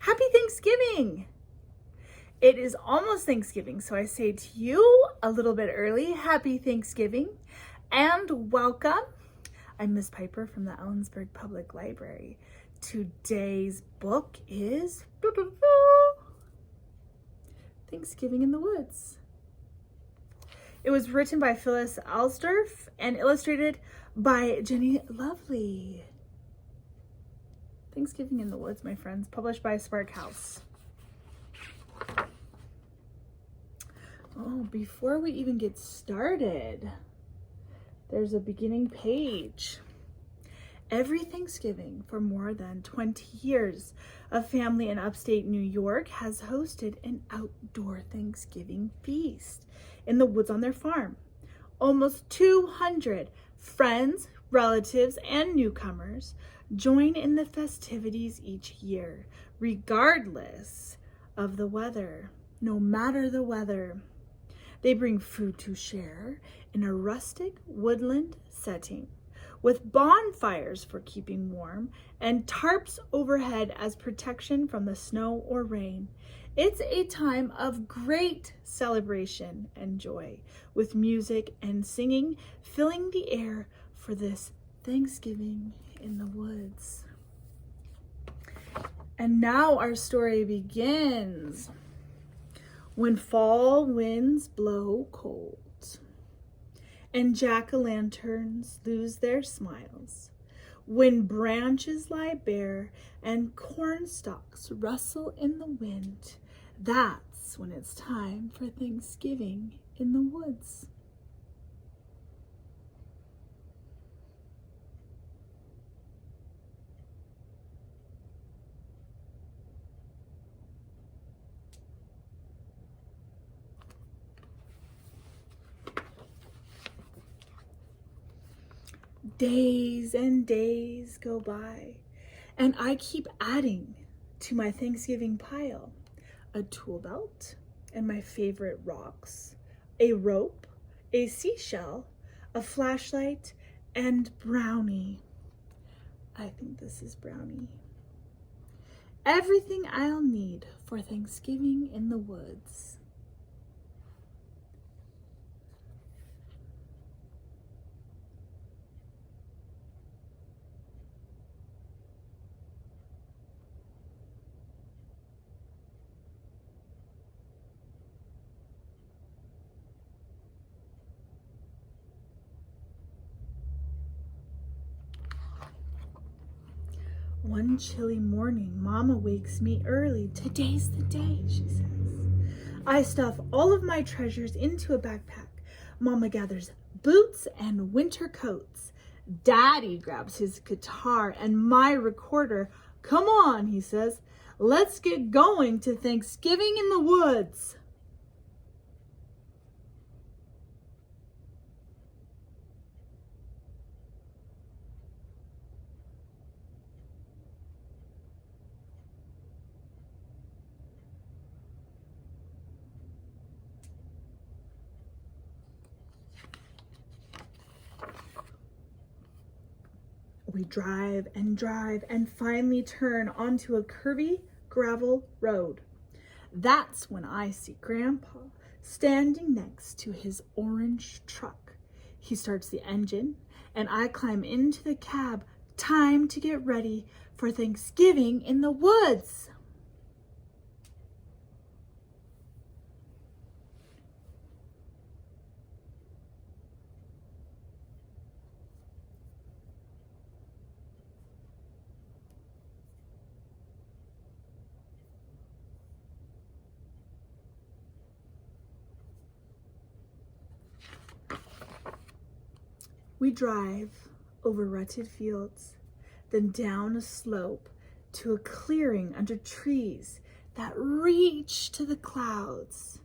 Happy Thanksgiving! It is almost Thanksgiving, so I say to you a little bit early, Happy Thanksgiving and welcome. I'm Miss Piper from the Alsdurf Public Library. Today's book is Thanksgiving in the Woods. It was written by Phyllis Alsdurf and illustrated by Jenny Lovely. Thanksgiving in the Woods, my friends, published by Spark House. Oh, before we even get started, there's a beginning page. Every Thanksgiving for more than 20 years, a family in upstate New York has hosted an outdoor Thanksgiving feast in the woods on their farm. Almost 200 friends, relatives, and newcomers join in the festivities each year, regardless of the weather, no matter the weather. They bring food to share in a rustic woodland setting, with bonfires for keeping warm and tarps overhead as protection from the snow or rain. It's a time of great celebration and joy, with music and singing filling the air for this Thanksgiving in the woods. And now our story begins. When fall winds blow cold and jack-o'-lanterns lose their smiles, when branches lie bare and corn stalks rustle in the wind, that's when it's time for Thanksgiving in the woods. Days and days go by, and I keep adding to my Thanksgiving pile a tool belt and my favorite rocks, a rope, a seashell, a flashlight, and Brownie. I think this is Brownie. Everything I'll need for Thanksgiving in the woods. One chilly morning, Mama wakes me early. Today's the day, she says. I stuff all of my treasures into a backpack. Mama gathers boots and winter coats. Daddy grabs his guitar and my recorder. Come on, he says. Let's get going to Thanksgiving in the woods. We drive and finally turn onto a curvy gravel road. That's when I see Grandpa standing next to his orange truck. He starts the engine and I climb into the cab. Time to get ready for Thanksgiving in the woods. We drive over rutted fields, then down a slope to a clearing under trees that reach to the clouds.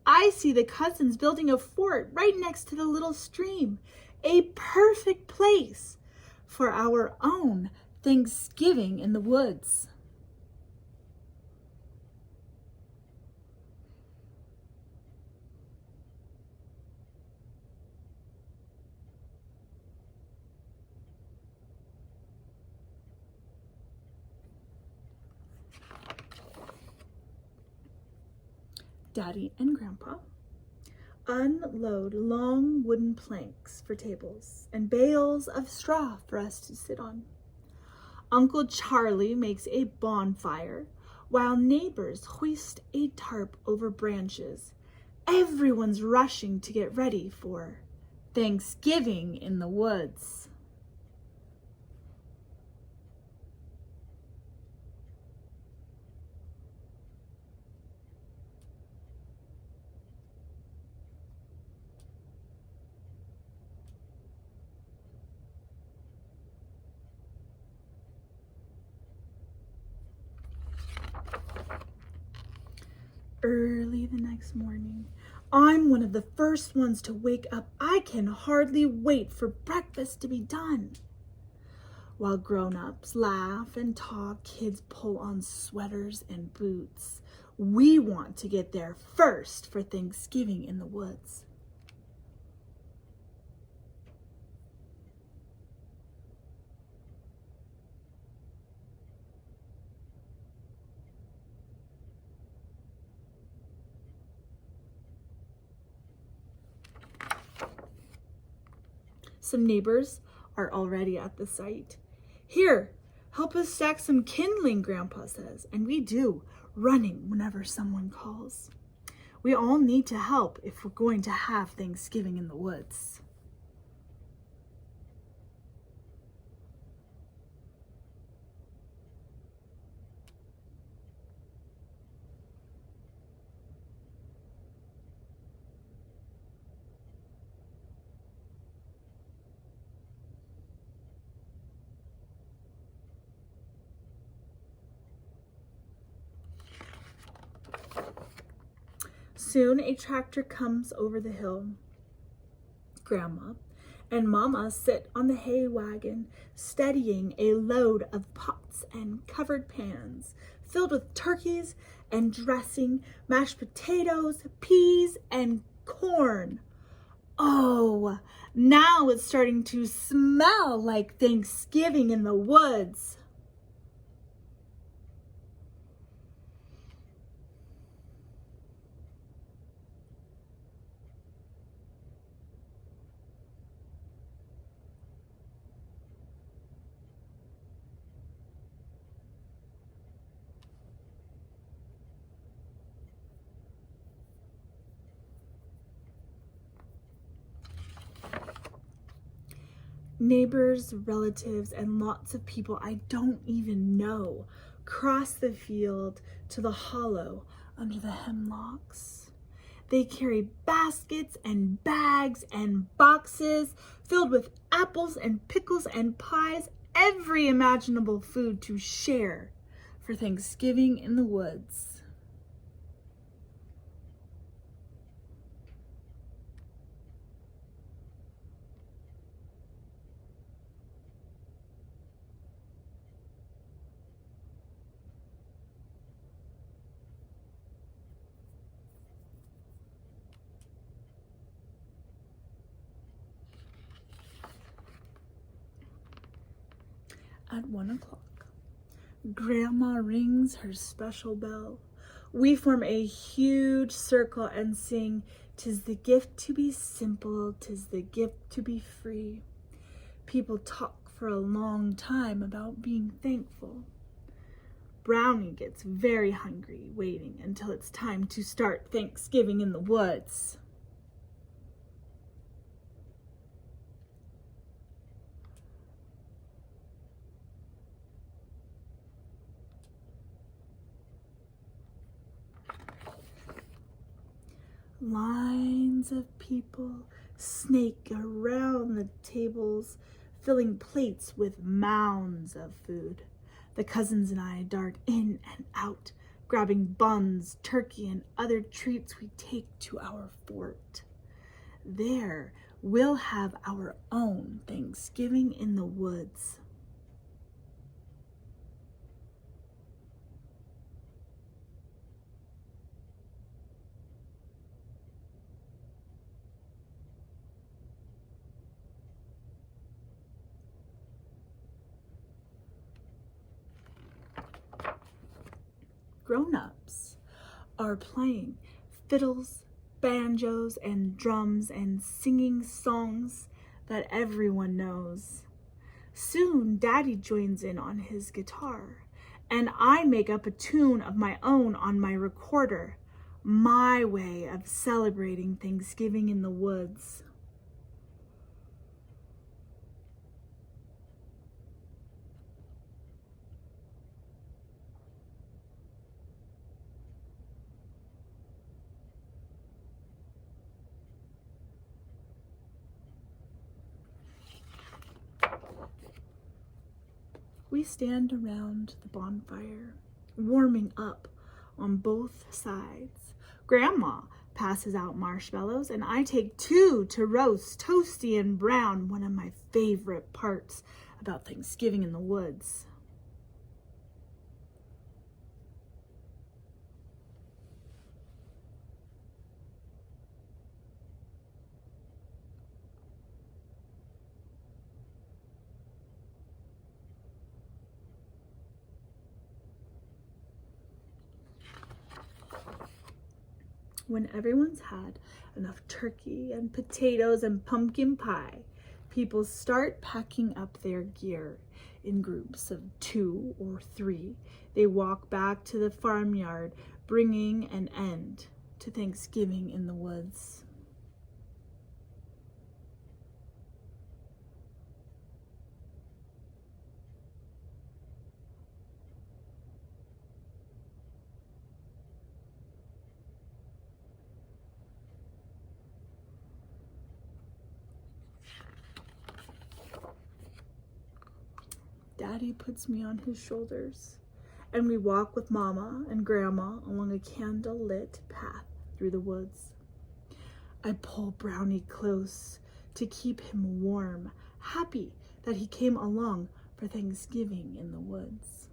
I see the cousins building a fort right next to the little stream, a perfect place for our own Thanksgiving in the woods. Daddy and Grandpa unload long wooden planks for tables and bales of straw for us to sit on. Uncle Charlie makes a bonfire while neighbors hoist a tarp over branches. Everyone's rushing to get ready for Thanksgiving in the woods. Early the next morning, I'm one of the first ones to wake up. I can hardly wait for breakfast to be done. While grown-ups laugh and talk, kids pull on sweaters and boots. We want to get there first for Thanksgiving in the woods. Some neighbors are already at the site. Here, help us stack some kindling, Grandpa says, and we do, running whenever someone calls. We all need to help if we're going to have Thanksgiving in the woods. Soon a tractor comes over the hill. Grandma and Mama sit on the hay wagon, steadying a load of pots and covered pans filled with turkeys and dressing, mashed potatoes, peas, and corn. Oh, now it's starting to smell like Thanksgiving in the woods. Neighbors, relatives, and lots of people I don't even know cross the field to the hollow under the hemlocks. They carry baskets and bags and boxes filled with apples and pickles and pies, every imaginable food to share for Thanksgiving in the woods. At 1 o'clock, Grandma rings her special bell. We form a huge circle and sing, "'Tis the gift to be simple, 'tis the gift to be free." People talk for a long time about being thankful. Brownie gets very hungry, waiting until it's time to start Thanksgiving in the woods. Lines of people snake around the tables, filling plates with mounds of food. The cousins and I dart in and out, grabbing buns, turkey, and other treats we take to our fort. There, we'll have our own Thanksgiving in the woods. Grown-ups are playing fiddles, banjos, and drums, and singing songs that everyone knows. Soon Daddy joins in on his guitar, and I make up a tune of my own on my recorder, my way of celebrating Thanksgiving in the woods. We stand around the bonfire, warming up on both sides. Grandma passes out marshmallows, and I take 2 to roast, toasty and brown, one of my favorite parts about Thanksgiving in the woods. When everyone's had enough turkey and potatoes and pumpkin pie, people start packing up their gear in groups of 2 or 3. They walk back to the farmyard, bringing an end to Thanksgiving in the woods. Daddy puts me on his shoulders, and we walk with Mama and Grandma along a candle-lit path through the woods. I pull Brownie close to keep him warm, happy that he came along for Thanksgiving in the woods.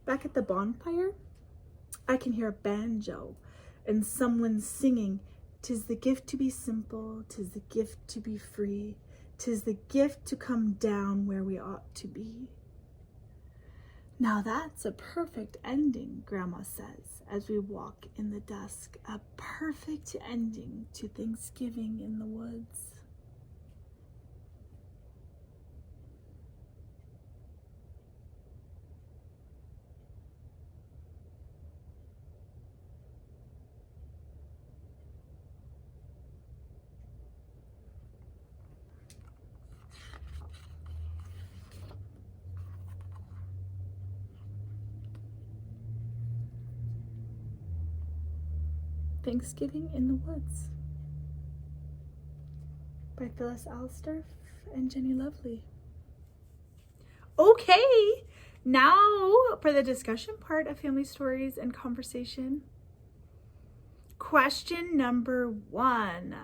Back at the bonfire, I can hear a banjo and someone singing, "'Tis the gift to be simple, 'tis the gift to be free, 'tis the gift to come down where we ought to be." Now that's a perfect ending, Grandma says, as we walk in the dusk, a perfect ending to Thanksgiving in the woods. Thanksgiving in the Woods by Phyllis, Alsdurf, and Jenny Lovely. Okay, now for the discussion part of Family Stories and Conversation. Question number 1.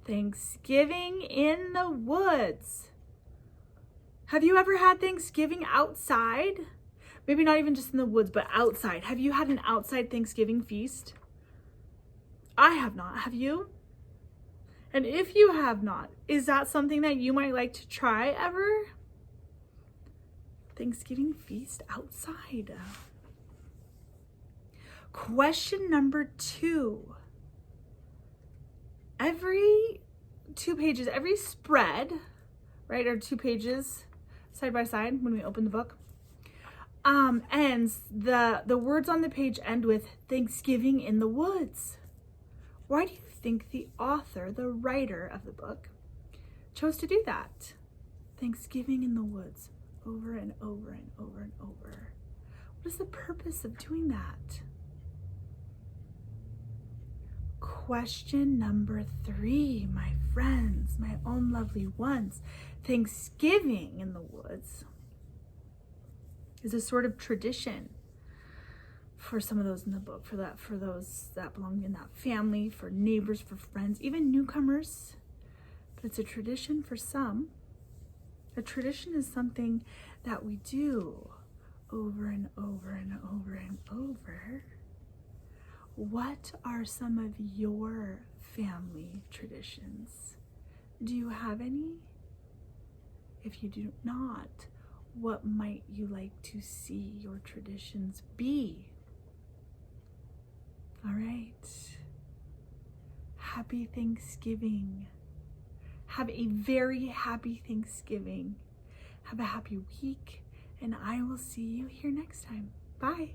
Thanksgiving in the woods. Have you ever had Thanksgiving outside? Maybe not even just in the woods, but outside. Have you had an outside Thanksgiving feast? I have not. Have you? And if you have not, is that something that you might like to try ever? Thanksgiving feast outside. Question number 2. Every 2 pages, every spread, right, or 2 pages side by side when we open the book, ends, the words on the page end with Thanksgiving in the woods. Why do you think the author, the writer of the book, chose to do that? Thanksgiving in the woods, over and over and over and over. What is the purpose of doing that? Question number 3, my friends, my own lovely ones. Thanksgiving in the woods is a sort of tradition for some of those in the book, for those that belong in that family, for neighbors, for friends, even newcomers. But it's a tradition for some. A tradition is something that we do over and over and over and over. What are some of your family traditions? Do you have any? If you do not, what might you like to see your traditions be? All right. Happy Thanksgiving. Have a very happy Thanksgiving. Have a happy week, and I will see you here next time. Bye.